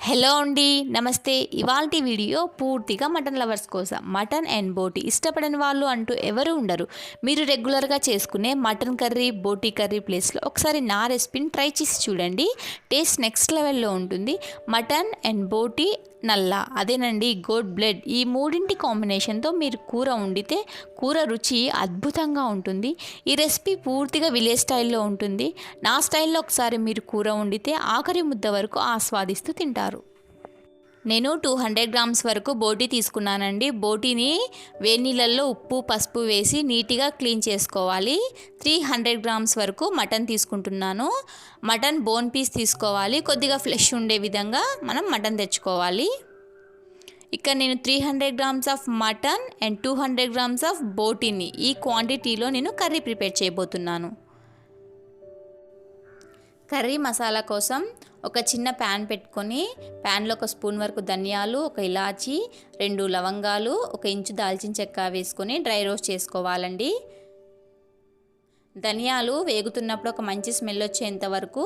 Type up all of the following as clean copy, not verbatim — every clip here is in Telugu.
హలో అండి, నమస్తే. ఇవాల్టి వీడియో పూర్తిగా మటన్ లవర్స్ కోసం. మటన్ అండ్ బోటి ఇష్టపడని వాళ్ళు అంటూ ఎవరు ఉండరు. మీరు రెగ్యులర్గా చేసుకునే మటన్ కర్రీ, బోటి కర్రీ ప్లేస్లో ఒకసారి నా రెసిపీని ట్రై చేసి చూడండి. టేస్ట్ నెక్స్ట్ లెవెల్లో ఉంటుంది. మటన్ అండ్ బోటి నల్ల, అదేనండి గోట్ బ్లడ్, ఈ మూడింటి కాంబినేషన్తో మీరు కూర వండితే కూర రుచి అద్భుతంగా ఉంటుంది. ఈ రెసిపీ పూర్తిగా విలేజ్ స్టైల్లో ఉంటుంది. నా స్టైల్లో ఒకసారి మీరు కూర వండితే ఆఖరి ముద్ద వరకు ఆస్వాదిస్తూ తింటారు. నేను 200 గ్రామ్స్ వరకు బోటి తీసుకున్నానండి. బోటిని వేడి నీళ్ళల్లో ఉప్పు పసుపు వేసి నీట్గా క్లీన్ చేసుకోవాలి. 300 గ్రామ్స్ వరకు మటన్ తీసుకుంటున్నాను. మటన్ బోన్ పీస్ తీసుకోవాలి. కొద్దిగా ఫ్లెష్ ఉండే విధంగా మనం మటన్ తెచ్చుకోవాలి. ఇక్కడ నేను 300 grams of mutton and 200 grams of బోటిని ఈ క్వాంటిటీలో నేను కర్రీ ప్రిపేర్ చేయబోతున్నాను. కర్రీ మసాలా కోసం ఒక చిన్న ప్యాన్ పెట్టుకొని ప్యాన్లో ఒక స్పూన్ వరకు ధనియాలు, ఒక ఇలాచి, 2 లవంగాలు, 1 ఇంచు దాల్చిన చెక్క వేసుకొని డ్రై రోస్ట్ చేసుకోవాలండి. ధనియాలు వేగుతున్నప్పుడు ఒక మంచి స్మెల్ వచ్చేంత వరకు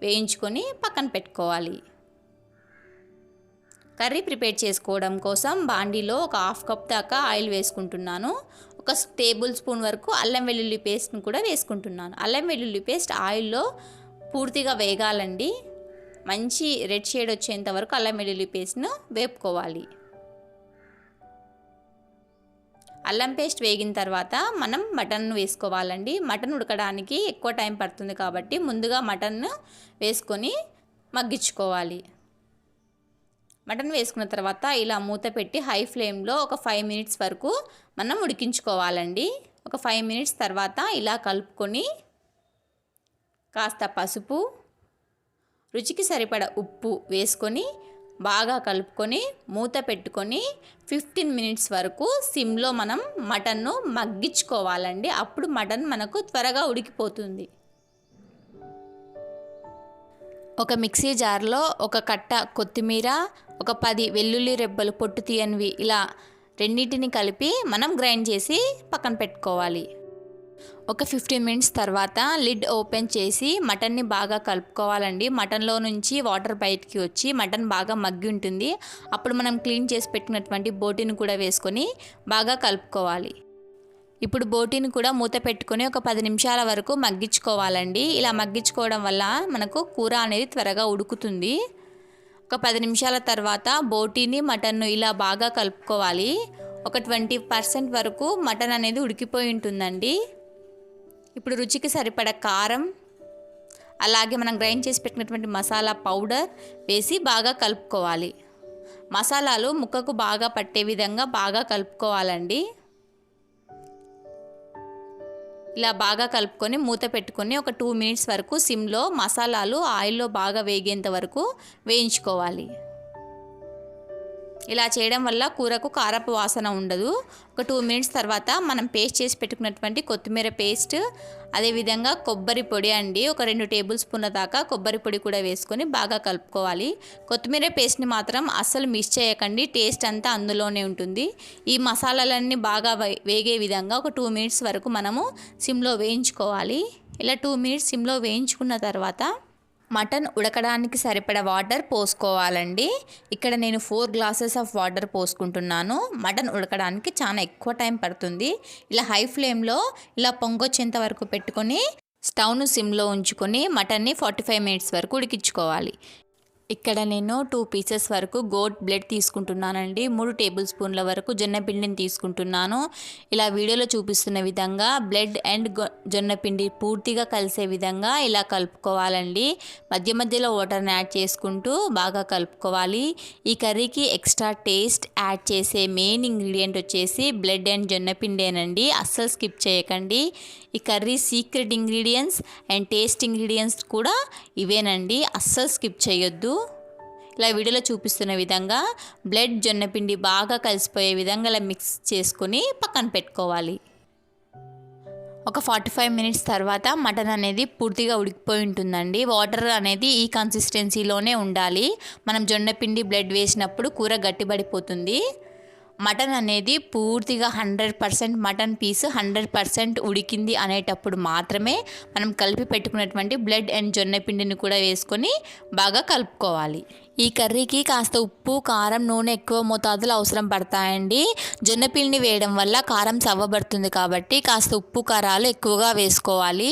వేయించుకొని పక్కన పెట్టుకోవాలి. కర్రీ ప్రిపేర్ చేసుకోవడం కోసం బాండీలో ఒక 1/2 కప్ దాకా ఆయిల్ వేసుకుంటున్నాను. 1 టేబుల్ స్పూన్ వరకు అల్లం వెల్లుల్లి పేస్ట్ని కూడా వేసుకుంటున్నాను. అల్లం వెల్లుల్లి పేస్ట్ ఆయిల్లో పూర్తిగా వేగాలండి. మంచి రెడ్ షేడ్ వచ్చేంత వరకు అల్లం వెల్లుల్లి పేస్ట్ను వేపుకోవాలి. అల్లం పేస్ట్ వేగిన తర్వాత మనం మటన్ను వేసుకోవాలండి. మటన్ ఉడకడానికి ఎక్కువ టైం పడుతుంది కాబట్టి ముందుగా మటన్ను వేసుకొని మగ్గించుకోవాలి. మటన్ వేసుకున్న తర్వాత ఇలా మూత పెట్టి హై ఫ్లేమ్లో ఒక 5 మినిట్స్ వరకు మనం ఉడికించుకోవాలండి. ఒక 5 మినిట్స్ తర్వాత ఇలా కలుపుకొని కాస్త పసుపు, రుచికి సరిపడ ఉప్పు వేసుకొని బాగా కలుపుకొని మూత పెట్టుకొని 15 మినిట్స్ వరకు సిమ్లో మనం మటన్ను మగ్గించుకోవాలండి. అప్పుడు మటన్ మనకు త్వరగా ఉడికిపోతుంది. ఒక మిక్సీ జార్లో ఒక కట్ట కొత్తిమీర, ఒక 10 వెల్లుల్లి రెబ్బలు పొట్టు తీయనివి ఇలా రెండింటిని కలిపి మనం గ్రైండ్ చేసి పక్కన పెట్టుకోవాలి. ఒక 15 మినిట్స్ తర్వాత లిడ్ ఓపెన్ చేసి మటన్ని బాగా కలుపుకోవాలండి. మటన్లో నుంచి వాటర్ బయటికి వచ్చి మటన్ బాగా మగ్గి ఉంటుంది. అప్పుడు మనం క్లీన్ చేసి పెట్టినటువంటి బోటిని కూడా వేసుకొని బాగా కలుపుకోవాలి. ఇప్పుడు బోటిని కూడా మూత పెట్టుకొని ఒక 10 నిమిషాల వరకు మగ్గించుకోవాలండి. ఇలా మగ్గించుకోవడం వల్ల మనకు కూర అనేది త్వరగా ఉడుకుతుంది. ఒక 10 నిమిషాల తర్వాత బోటిని మటన్ను ఇలా బాగా కలుపుకోవాలి. ఒక 20% వరకు మటన్ అనేది ఉడికిపోయి ఉంటుందండి. ఇప్పుడు రుచికి సరిపడ కారం, అలాగే మనం గ్రైండ్ చేసి పెట్టినటువంటి మసాలా పౌడర్ వేసి బాగా కలుపుకోవాలి. మసాలాలు ముక్కకు బాగా పట్టే విధంగా బాగా కలుపుకోవాలండి. ఇలా బాగా కలుపుకొని మూత పెట్టుకొని ఒక 2 మినిట్స్ వరకు సిమ్లో మసాలాలు ఆయిల్లో బాగా వేగేంత వరకు వేయించుకోవాలి. ఇలా చేయడం వల్ల కూరకు కారపు వాసన ఉండదు. ఒక 2 మినిట్స్ తర్వాత మనం పేస్ట్ చేసి పెట్టుకున్నటువంటి కొత్తిమీర పేస్ట్, అదేవిధంగా కొబ్బరి పొడి అండి, ఒక 2 టేబుల్ స్పూన్ల దాకా కొబ్బరి పొడి కూడా వేసుకొని బాగా కలుపుకోవాలి. కొత్తిమీర పేస్ట్ని మాత్రం అస్సలు మిస్ చేయకండి, టేస్ట్ అంతా అందులోనే ఉంటుంది. ఈ మసాలాలన్నీ బాగా వేగే విధంగా ఒక 2 మినిట్స్ వరకు మనము సిమ్లో వేయించుకోవాలి. ఇలా 2 మినిట్స్ సిమ్లో వేయించుకున్న తర్వాత మటన్ ఉడకడానికి సరిపడ వాటర్ పోసుకోవాలండి. ఇక్కడ నేను 4 గ్లాసెస్ ఆఫ్ వాటర్ పోసుకుంటున్నాను. మటన్ ఉడకడానికి చాలా ఎక్కువ టైం పడుతుంది. ఇలా హై ఫ్లేమ్లో ఇలా పొంగొచ్చేంత వరకు పెట్టుకొని స్టవ్ను సిమ్లో ఉంచుకొని మటన్ని 45 మినిట్స్ వరకు ఉడికించుకోవాలి. ఇక్కడ నేను 2 పీసెస్ వరకు గోట్ బ్లడ్ తీసుకుంటున్నానండి. 3 టేబుల్ స్పూన్ల వరకు జొన్నపిండిని తీసుకుంటున్నాను. ఇలా వీడియోలో చూపిస్తున్న విధంగా బ్లడ్ అండ్ జొన్నపిండి పూర్తిగా కలిసే విధంగా ఇలా కలుపుకోవాలండి. మధ్య మధ్యలో వాటర్ని యాడ్ చేసుకుంటూ బాగా కలుపుకోవాలి. ఈ కర్రీకి ఎక్స్ట్రా టేస్ట్ యాడ్ చేసే మెయిన్ ఇంగ్రీడియంట్ వచ్చేసి బ్లడ్ అండ్ జొన్నపిండేనండి. అస్సలు స్కిప్ చేయకండి. ఈ curry secret ingredients and taste ingredients కూడా ఇవేనండి. అస్సలు స్కిప్ చేయొద్దు. ఇలా వీడియోలో చూపిస్తున్న విధంగా బ్లడ్ జొన్నపిండి బాగా కలిసిపోయే విధంగా ఇలా మిక్స్ చేసుకొని పక్కన పెట్టుకోవాలి. ఒక 45 మినిట్స్ తర్వాత మటన్ అనేది పూర్తిగా ఉడికిపోయి ఉంటుందండి. వాటర్ అనేది ఈ కన్సిస్టెన్సీలోనే ఉండాలి. మనం జొన్నపిండి బ్లడ్ వేసినప్పుడు కూర గట్టిపడిపోతుంది. మటన్ అనేది పూర్తిగా 100% మటన్ పీస్ 100% ఉడికింది అనేటప్పుడు మాత్రమే మనం కలిపి పెట్టుకున్నటువంటి బ్లడ్ అండ్ జొన్న పిండిని కూడా వేసుకొని బాగా కలుపుకోవాలి. ఈ కర్రీకి కాస్త ఉప్పు, కారం, నూనె ఎక్కువ మోతాదులో అవసరం పడతాయండి. జొన్న పిండిని వేయడం వల్ల కారం చవ్వబడుతుంది కాబట్టి కాస్త ఉప్పు, కారాలు ఎక్కువగా వేసుకోవాలి.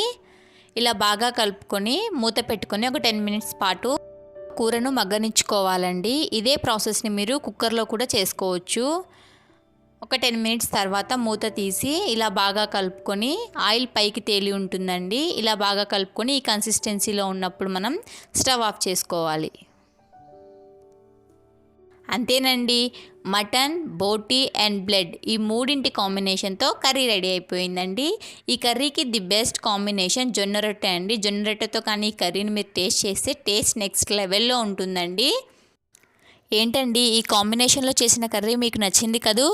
ఇలా బాగా కలుపుకొని మూత పెట్టుకొని ఒక 10 మినిట్స్ పాటు కూరను మగ్గనించుకోవాలండి. ఇదే ప్రాసెస్ని మీరు కుక్కర్లో కూడా చేసుకోవచ్చు. ఒక 10 మినిట్స్ తర్వాత మూత తీసి ఇలా బాగా కలుపుకొని ఆయిల్ పైకి తేలి ఉంటుందండి. ఇలా బాగా కలుపుకొని ఈ కన్సిస్టెన్సీలో ఉన్నప్పుడు మనం స్టవ్ ఆఫ్ చేసుకోవాలి. అంతేనండి, మటన్, బోటీ అండ్ బ్లడ్ ఈ మూడింటి కాంబినేషన్తో కర్రీ రెడీ అయిపోయిందండి. ఈ కర్రీకి ది బెస్ట్ కాంబినేషన్ జొన్న రొట్టె అండి. జొన్న రొట్టెతో కానీ ఈ కర్రీని మీరు టేస్ట్ చేస్తే టేస్ట్ నెక్స్ట్ లెవెల్లో ఉంటుందండి. ఏంటండి, ఈ కాంబినేషన్లో చేసిన కర్రీ మీకు నచ్చింది కదూ?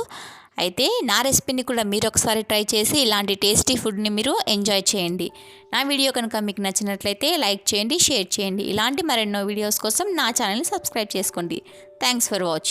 అయితే నా రెసిపీని కూడా మీరు ఒకసారి ట్రై చేసి ఇలాంటి టేస్టీ ఫుడ్ని మీరు ఎంజాయ్ చేయండి. నా వీడియో కనుక మీకు నచ్చినట్లయితే లైక్ చేయండి, షేర్ చేయండి. ఇలాంటి మరెన్నో వీడియోస్ కోసం నా ఛానల్ని సబ్స్క్రైబ్ చేసుకోండి. Thanks for watching.